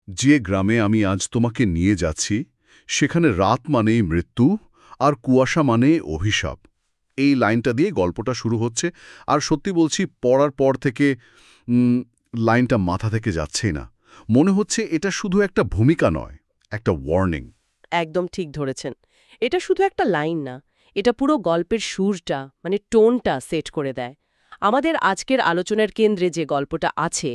যে গ্রামে আমি আজ তোমাকে নিয়ে যাচ্ছি সেখানে রাত মানেই মৃত্যু আর কুয়াশা মানে অভিশাপ। এই লাইনটা দিয়ে গল্পটা শুরু হচ্ছে, আর সত্যি বলছি পড়ার পর থেকে লাইনটা মাথা থেকে যাচ্ছেই না। মনে হচ্ছে এটা শুধু একটা ভূমিকা নয়, একটা ওয়ার্নিং। একদম ঠিক ধরেছেন। এটা শুধু একটা লাইন না, এটা পুরো গল্পের সুরটা মানে টোনটা সেট করে দেয়। আমাদের আজকের আলোচনার কেন্দ্রে যে গল্পটা আছে,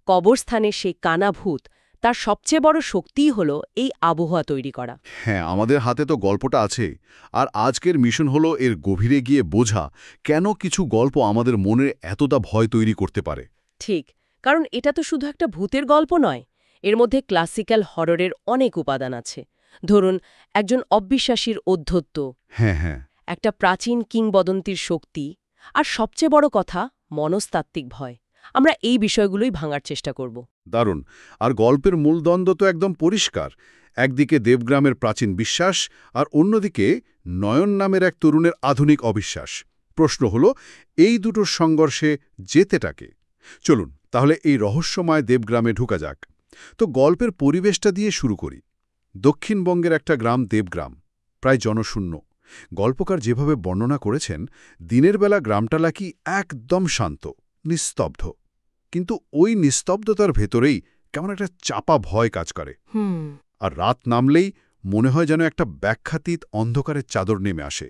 কবরস্থানে সেই কানা ভূত, তার সবচেয়ে বড় শক্তিই হলো এই আবহাওয়া তৈরি করা। হ্যাঁ, আমাদের হাতে তো গল্পটা আছে, আর আজকের মিশন হলো এর গভীরে গিয়ে বোঝা কেন কিছু গল্প আমাদের মনে এতটা ভয় তৈরি করতে পারে। ঠিক, কারণ এটা তো শুধু একটা ভূতের গল্প নয়, এর মধ্যে ক্লাসিক্যাল হররের অনেক উপাদান আছে। ধরুন, একজন অবিশ্বাসীর অধ্যত্ব, হ্যাঁ হ্যাঁ। একটা প্রাচীন কিংবদন্তির শক্তি, আর সবচেয়ে বড় কথা মনস্তাত্ত্বিক ভয়। আমরা এই বিষয়গুলোই ভাঙার চেষ্টা করব। দারুণ। আর গল্পের মূলদ্বন্দ্ব তো একদম পরিষ্কার। একদিকে দেবগ্রামের প্রাচীন বিশ্বাস, আর অন্যদিকে নয়ন নামের এক তরুণের আধুনিক অবিশ্বাস। প্রশ্ন হলো, এই দুটোর সংঘর্ষে জেতেটাকে। চলুন তাহলে এই রহস্যময় দেবগ্রামে ঢুকা যাক। তো গল্পের পরিবেশটা দিয়ে শুরু করি। দক্ষিণবঙ্গের একটা গ্রাম দেবগ্রাম, প্রায় জনশূন্য। গল্পকার যেভাবে বর্ণনা করেছেন, দিনের বেলা গ্রামটা নাকি একদম শান্ত, নিস্তব্ধ। কিন্তু ওই নিস্তব্ধতার ভেতরেই কেমন একটা চাপা ভয় কাজ করে। আর রাত নামলেই মনে হয় যেন একটা ব্যাখ্যাতীত অন্ধকারের চাদর নেমে আসে।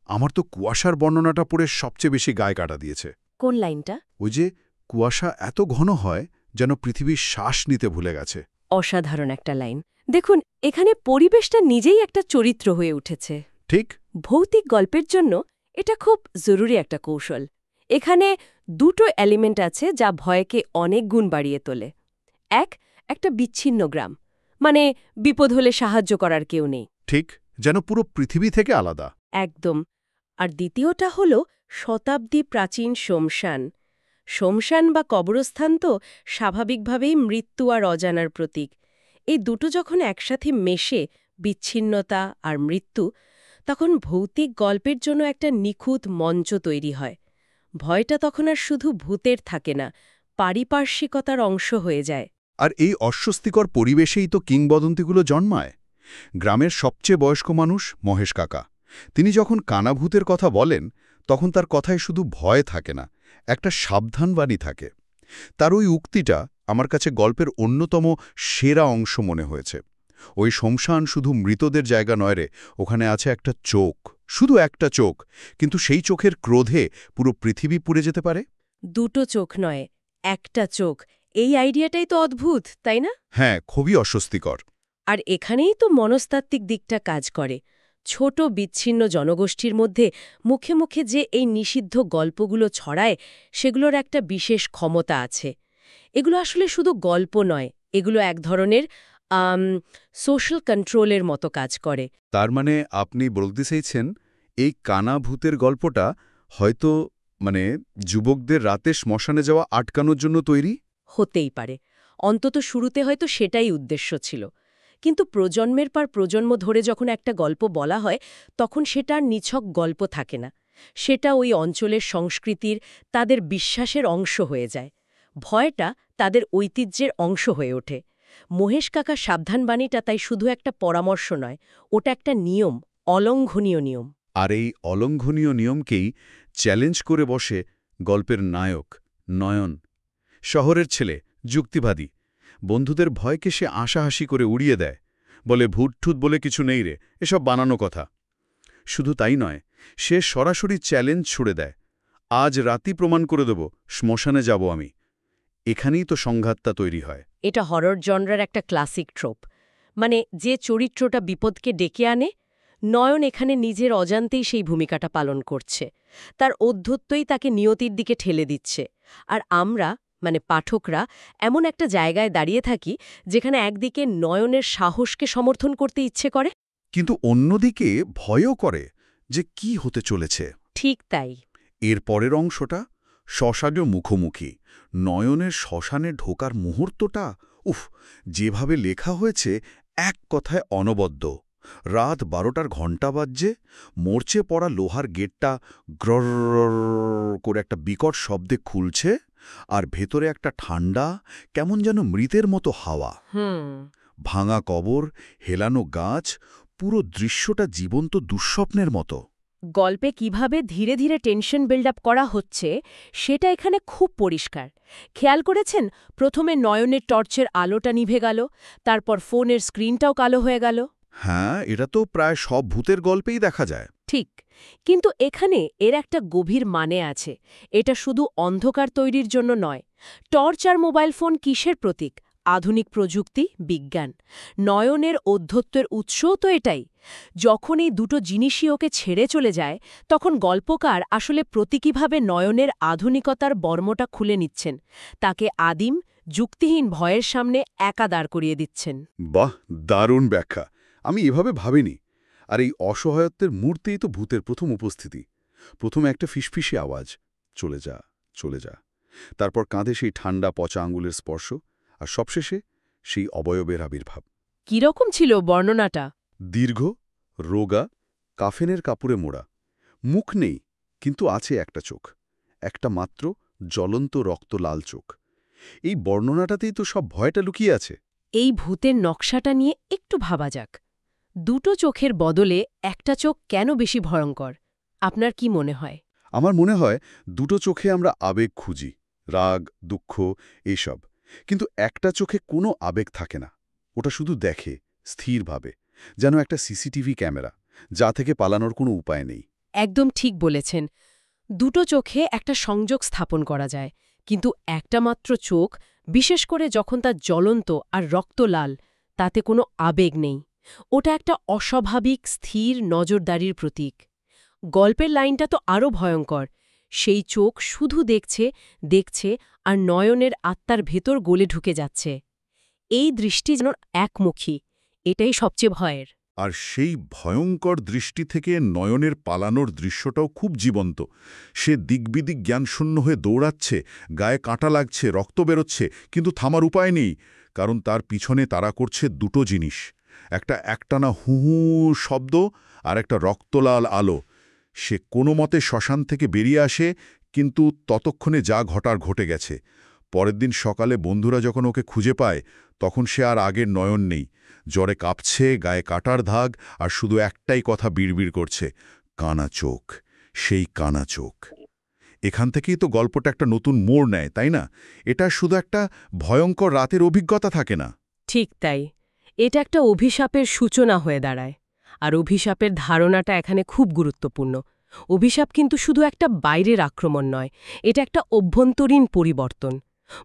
আমার তো কুয়াশার বর্ণনাটা পড়ে সবচেয়ে বেশি গায়ে কাটা দিয়েছে। কোন লাইনটা? ওই যে কুয়াশা এত ঘন হয় যেন পৃথিবীর শ্বাস নিতে ভুলে গেছে। অসাধারণ একটা লাইন। দেখুন, এখানে পরিবেশটা নিজেই একটা চরিত্র হয়ে উঠেছে। ঠিক। ভৌতিক গল্পের জন্য এটা খুব জরুরি একটা কৌশল। এখানে দুটো এলিমেন্ট আছে যা ভয়কে অনেক গুণ বাড়িয়ে তোলে। একটা বিচ্ছিন্ন গ্রাম, মানে বিপদ হলে সাহায্য করার কেউ নেই। ঠিক, যেন পুরো পৃথিবী থেকে আলাদা। একদম। আর দ্বিতীয়টা হল শতাব্দী প্রাচীন শ্মশান। শ্মশান বা কবরস্থান তো স্বাভাবিকভাবেই মৃত্যু আর অজানার প্রতীক। এই দুটো যখন একসাথে মেশে, বিচ্ছিন্নতা আর মৃত্যু, তখন ভৌতিক গল্পের জন্য একটা নিখুঁত মঞ্চ তৈরি হয়। ভয়টা তখন আর শুধু ভূতের থাকে না, পারিপার্শ্বিকতার অংশ হয়ে যায়। আর এই অস্বস্তিকর পরিবেশেই তো কিংবদন্তিগুলো জন্মায়। গ্রামের সবচেয়ে বয়স্ক মানুষ মহেশ কাকা, তিনি যখন কানাভূতের কথা বলেন, তখন তার কথায় শুধু ভয় থাকে না, একটা সাবধানবাণী থাকে। তার ওই উক্তিটা আমার কাছে গল্পের অন্যতম সেরা অংশ মনে হয়েছে। ওই শ্মশান শুধু মৃতদের জায়গা নয় রে, ওখানে আছে একটা চোখ, শুধু একটা চোখ, কিন্তু সেই চোখের ক্রোধে পুরো পৃথিবী পুড়ে যেতে পারে। দুটো চোখ নয়, একটা চোখ। এই আইডিয়াটাই তো অদ্ভুত, তাই না? হ্যাঁ, খুবই অস্বস্তিকর। আর এখানেই তো মনস্তাত্ত্বিক দিকটা কাজ করে। ছোট বিচ্ছিন্ন জনগোষ্ঠীর মধ্যে মুখে মুখে যে এই নিষিদ্ধ গল্পগুলো ছড়ায়, সেগুলোর একটা বিশেষ ক্ষমতা আছে। এগুলো আসলে শুধু গল্প নয়, এগুলো এক ধরনের সোশ্যাল কন্ট্রোলের মতো কাজ করে। তার মানে আপনি বলতে চাইছেন, এই কানা ভূতের গল্পটা হয়তো যুবকদের রাতে শ্মশানে যাওয়া আটকানোর জন্য তৈরি? হতেই পারে। অন্তত শুরুতে হয়তো সেটাই উদ্দেশ্য ছিল। কিন্তু প্রজন্মের পর প্রজন্ম ধরে যখন একটা গল্প বলা হয়, তখন সেটা আর নিছক গল্প থাকে না। সেটা ওই অঞ্চলের সংস্কৃতির, তাদের বিশ্বাসের অংশ হয়ে যায়। ভয়টা তাদের ঐতিহ্যের অংশ হয়ে ওঠে। মহেশ কাকার সাবধানবাণীটা তাই শুধু একটা পরামর্শ নয়, ওটা একটা নিয়ম, অলঙ্ঘনীয় নিয়ম। আর এই অলঙ্ঘনীয় নিয়মকেই চ্যালেঞ্জ করে বসে গল্পের নায়ক নয়ন। শহরের ছেলে, যুক্তিবাদী। বন্ধুদের ভয়কে সে আশাহাসি করে উড়িয়ে দেয়, বলে ভূতঠুত বলে কিছু নেই রে, এসব বানানো কথা। শুধু তাই নয়, সে সরাসরি চ্যালেঞ্জ ছুড়ে দেয়, আজ রাতই প্রমাণ করে দেব শ্মশানে যাব আমি। এখানেই তো সংঘাতটা তৈরি হয়। এটা হরর জনরার একটা ক্লাসিক ট্রোপ। মানে যে চরিত্রটা বিপদকে ডেকে আনে, নয়ন এখানে নিজের অজান্তেই সেই ভূমিকাটা পালন করছে। তার অধ্যত্বই তাকে নিয়তির দিকে ঠেলে দিচ্ছে। আর আমরা, মানে পাঠকরা, এমন একটা জায়গায় দাঁড়িয়ে থাকি যেখানে একদিকে নয়নের সাহসকে সমর্থন করতে ইচ্ছে করে, কিন্তু অন্যদিকে ভয়ও করে যে কি হতে চলেছে। ঠিক তাই। এর পরের অংশটা শ্মশানের মুখোমুখি। নয়নের শ্মশানে ঢোকার মুহূর্তটা, উফ, যেভাবে লেখা হয়েছে, এক কথায় অনবদ্য। রাত 12টার ঘণ্টা বাজছে, মরচে পড়া লোহার গেটটা গ্রর করে একটা বিকট শব্দে খুলছে, আর ভেতরে একটা ঠান্ডা, কেমন যেন মৃতের মতো হাওয়া। ভাঙা কবর, হেলানো গাছ, পুরো দৃশ্যটা জীবন্ত দুঃস্বপ্নের মতো। গল্পে কিভাবে ধীরে ধীরে টেনশন বিল্ড আপ করা হচ্ছে সেটা এখানে খুব পরিষ্কার। খেয়াল করেছেন, প্রথমে নয়নের টর্চের আলোটা নিভে গেল, তারপর ফোনের স্ক্রিনটাও কালো হয়ে গেল। হ্যাঁ, এটা তো প্রায় সব ভূতের গল্পেই দেখা যায়। ঠিক, কিন্তু এখানে এর একটা গভীর মানে আছে। এটা শুধু অন্ধকার তৈরির জন্য নয়। টর্চ আর মোবাইল ফোন কিসের প্রতীক? আধুনিক প্রযুক্তি, বিজ্ঞান। নয়নের অধ্যত্বের উৎসও তো এটাই। যখন এই দুটো জিনিসই ওকে ছেড়ে চলে যায়, তখন গল্পকার আসলে প্রতীকীভাবে নয়নের আধুনিকতার বর্মটা খুলে নিচ্ছেন, তাকে আদিম, যুক্তিহীন ভয়ের সামনে একা দাঁড় করিয়ে দিচ্ছেন। বাহ, দারুণ ব্যাখ্যা। আমি এভাবে ভাবিনি। আর এই অসহায়ত্বের মূর্তেই তো ভূতের প্রথম উপস্থিতি। প্রথমে একটা ফিসফিসে আওয়াজ, চলে যা, চলে যা। তারপর কাঁধে সেই ঠান্ডা পচা আঙুলের স্পর্শ, আর সবশেষে সেই অবয়বের আবির্ভাব। কীরকম ছিল বর্ণনাটা? দীর্ঘ, রোগা, কাফেনের কাপড়ে মোড়া। মুখ নেই, কিন্তু আছে একটা চোখ, একটা মাত্র জ্বলন্ত রক্ত লাল চোখ। এই বর্ণনাটাতেই তো সব ভয়টা লুকিয়ে আছে। এই ভূতের নকশাটা নিয়ে একটু ভাবা যাক। দুটো চোখের বদলে একটা চোখ কেন বেশি ভয়ঙ্কর? আপনার কি মনে হয়? আমার মনে হয় দুটো চোখে আমরা আবেগ খুঁজি, রাগ, দুঃখ, এইসব। কিন্তু একটা চোখে কোনো আবেগ থাকে না। ওটা শুধু দেখে, স্থিরভাবে, যেন একটা সিসিটিভি ক্যামেরা, যা থেকে পালানোর কোনো উপায় নেই। একদম ঠিক বলেছেন। দুটো চোখে একটা সংযোগ স্থাপন করা যায়, কিন্তু একটা মাত্র চোখ, বিশেষ করে যখন তা জ্বলন্ত আর রক্ত লাল, তাতে কোনো আবেগ নেই। ওটা একটা অস্বাভাবিক স্থির নজরদারির প্রতীক। গল্পের লাইনটা তো আরও ভয়ঙ্কর। সেই চোখ শুধু দেখছে, দেখছে, আর নয়নের আত্মার ভেতর গলে ঢুকে যাচ্ছে। এই দৃষ্টি যেন একমুখী। এটাই সবচেয়ে ভয়ের। আর সেই ভয়ঙ্কর দৃষ্টি থেকে নয়নের পালানোর দৃশ্যটাও খুব জীবন্ত। সে দিকবিদিক জ্ঞানশূন্য হয়ে দৌড়াচ্ছে, গায়ে কাঁটা লাগছে, রক্ত বেরোচ্ছে, কিন্তু থামার উপায় নেই, কারণ তার পিছনে তাড়া করছে দুটো জিনিস, একটা একটানা হু হু শব্দ আর একটা রক্তলাল আলো। সে কোনো মতে শ্মশান থেকে বেরিয়ে আসে, কিন্তু ততক্ষণে যা ঘটার ঘটে গেছে। পরের দিন সকালে বন্ধুরা যখন ওকে খুঁজে পায়, তখন সে আর আগের নয়ন নেই। জ্বরে কাঁপছে, গায়ে কাটার দাগ, আর শুধু একটাই কথা বিড়বিড় করছে, কানা চোখ, সেই কানা চোখ। এখান থেকেই তো গল্পটা একটা নতুন মোড় নেয়, তাই না? এটা শুধু একটা ভয়ঙ্কর রাতের অভিজ্ঞতা থাকে না। ঠিক তাই। এটা একটা অভিশাপের সূচনা হয়ে দাঁড়ায়। আর অভিশাপের ধারণাটা এখানে খুব গুরুত্বপূর্ণ। অভিশাপ কিন্তু শুধু একটা বাইরের আক্রমণ নয়, এটা একটা অভ্যন্তরীণ পরিবর্তন।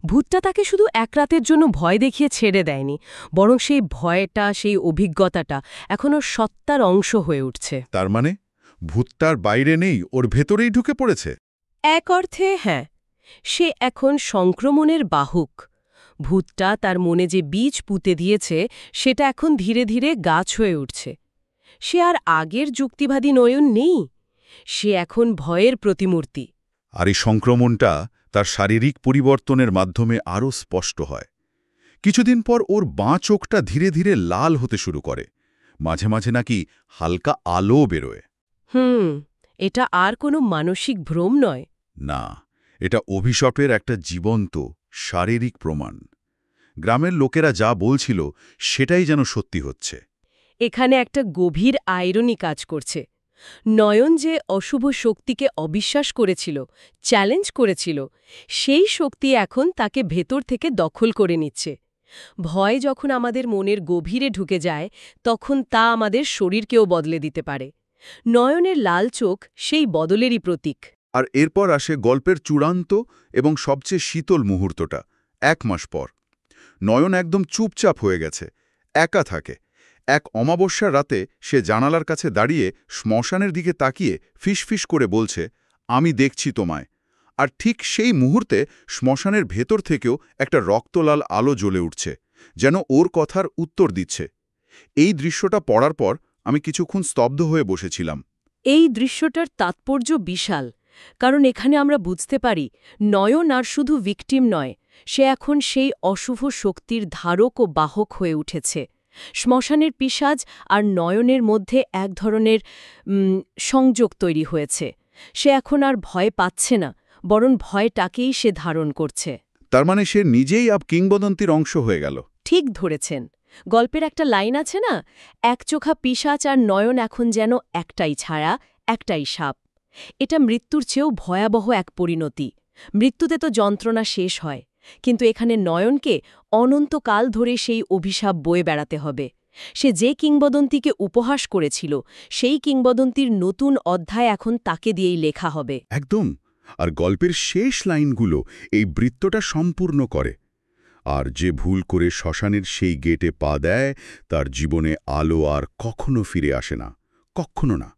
ভূতটা তাকে শুধু এক রাতের জন্য ভয় দেখিয়ে ছেড়ে দেয়নি, বরং সেই ভয়টা, সেই অভিজ্ঞতাটা এখন ওর সত্তার অংশ হয়ে উঠছে। তার মানে ভূতটার বাইরে নেই, ওর ভেতরেই ঢুকে পড়েছে। এক অর্থে হ্যাঁ, সে এখন সংক্রমণের বাহক। ভূতটা তার মনে যে বীজ পুঁতে দিয়েছে, সেটা এখন ধীরে ধীরে গাছ হয়ে উঠছে। সে আর আগের যুক্তিবাদী নয়ন নেই, সে এখন ভয়ের প্রতিমূর্তি। আর এই সংক্রমণটা তার শারীরিক পরিবর্তনের মাধ্যমে আরও স্পষ্ট হয়। কিছুদিন পর ওর বাঁ চোখটা ধীরে ধীরে লাল হতে শুরু করে, মাঝে মাঝে নাকি হালকা আলো বেরোয়। এটা আর কোনো মানসিক ভ্রম নয়। না, এটা অভিশাপের একটা জীবন্ত, শারীরিক প্রমাণ। গ্রামের লোকেরা যা বলছিল সেটাই যেন সত্যি হচ্ছে। এখানে একটা গভীর আইরনি কাজ করছে। নয়ন যে অশুভ শক্তিকে অবিশ্বাস করেছিল, চ্যালেঞ্জ করেছিল, সেই শক্তি এখন তাকে ভেতর থেকে দখল করে নিচ্ছে। ভয় যখন আমাদের মনের গভীরে ঢুকে যায়, তখন তা আমাদের শরীরকেও বদলে দিতে পারে। নয়নের লাল চোখ সেই বদলেরই প্রতীক। আর এরপর আসে গল্পের চূড়ান্ত এবং সবচেয়ে শীতল মুহূর্তটা। 1 মাস পর নয়ন একদম চুপচাপ হয়ে গেছে, একা থাকে। এক অমাবস্যার রাতে সে জানালার কাছে দাঁড়িয়ে শ্মশানের দিকে তাকিয়ে ফিসফিস করে বলছে, আমি দেখছি তোমায়। আর ঠিক সেই মুহূর্তে শ্মশানের ভেতর থেকেও একটা রক্তলাল আলো জ্বলে উঠছে, যেন ওর কথার উত্তর দিচ্ছে। এই দৃশ্যটা পড়ার পর আমি কিছুক্ষণ স্তব্ধ হয়ে বসেছিলাম। এই দৃশ্যটার তাৎপর্য বিশাল, কারণ এখানে আমরা বুঝতে পারি নয়ন আর শুধু ভিকটিম নয়, সে এখন সেই অশুভ শক্তির ধারক ও বাহক হয়ে উঠেছে। শ্মশানের পিশাচ আর নয়নের মধ্যে এক ধরনের সংযোগ তৈরি হয়েছে। সে এখন আর ভয় পাচ্ছে না, বরং ভয়টাকেই সে ধারণ করছে। তার মানে সে নিজেই কিংবদন্তির অংশ হয়ে গেল। ঠিক ধরেছেন। গল্পের একটা লাইন আছে না, একচোখা পিশাচ আর নয়ন এখন যেন একটাই ছায়া, একটাই সাপ। এটা মৃত্যুর চেয়েও ভয়াবহ এক পরিণতি। মৃত্যুতে তো যন্ত্রণা শেষ হয়, কিন্তু এখানে নয়নকে অনন্তকাল ধরে সেই অভিশাপ বয়ে বেড়াতে হবে। সে যে কিংবদন্তিকে উপহাস করেছিল, সেই কিংবদন্তির নতুন অধ্যায় এখন তাকে দিয়েই লেখা হবে। একদম। আর গল্পের শেষ লাইনগুলো এই বৃত্তটা সম্পূর্ণ করে। আর যে ভুল করে শ্মশানের সেই গেটে পা দেয়, তার জীবনে আলো আর কখনো ফিরে আসে না, কখনো না।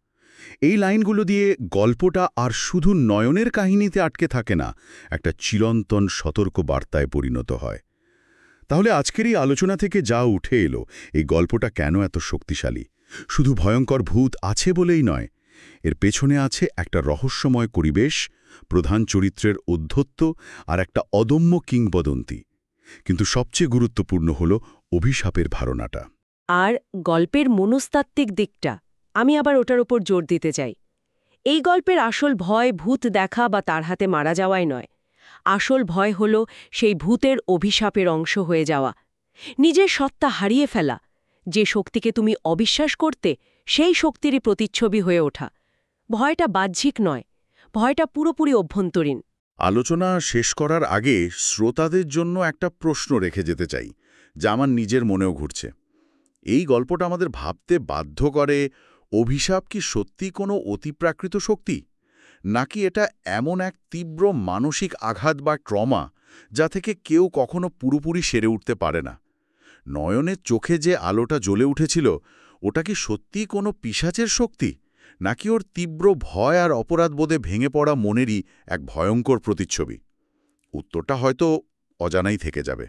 এই লাইনগুলো দিয়ে গল্পটা আর শুধু নয়নের কাহিনীতে আটকে থাকে না, একটা চিরন্তন সতর্ক বার্তায় পরিণত হয়। তাহলে আজকের এই আলোচনা থেকে যা উঠে এলো, এই গল্পটা কেন এত শক্তিশালী? শুধু ভয়ঙ্কর ভূত আছে বলেই নয়, এর পেছনে আছে একটা রহস্যময় পরিবেশ, প্রধান চরিত্রের অধ্যত্ব আর একটা অদম্য কিংবদন্তি। কিন্তু সবচেয়ে গুরুত্বপূর্ণ হল অভিশাপের ধারণাটা। আর গল্পের মনস্তাত্ত্বিক দিকটা, আমি আবার ওটার উপর জোর দিতে চাই। এই গল্পের আসল ভয় ভূত দেখা বা তার হাতে মারা যাওয়াই নয়। আসল ভয় হল সেই ভূতের অভিশাপের অংশ হয়ে যাওয়া, নিজের সত্তা হারিয়ে ফেলা। যে শক্তিকে তুমি অবিশ্বাস করতে, সেই শক্তিরই প্রতিচ্ছবি হয়ে ওঠা। ভয়টা বাহ্যিক নয়, ভয়টা পুরোপুরি অভ্যন্তরীণ। আলোচনা শেষ করার আগে শ্রোতাদের জন্য একটা প্রশ্ন রেখে যেতে চাই, যা আমার নিজের মনেও ঘুরছে। এই গল্পটা আমাদের ভাবতে বাধ্য করে, অভিশাপ কি সত্যি কোনো অতিপ্রাকৃত শক্তি, নাকি এটা এমন এক তীব্র মানসিক আঘাত বা ট্রমা যা থেকে কেউ কখনো পুরোপুরি সেরে উঠতে পারে না? নয়নের চোখে যে আলোটা জ্বলে উঠেছিল, ওটা কি সত্যিই কোনো পিশাচের শক্তি, নাকি ওর তীব্র ভয় আর অপরাধবোধে ভেঙে পড়া মনেরই এক ভয়ঙ্কর প্রতিচ্ছবি? উত্তরটা হয়তো অজানাই থেকে যাবে।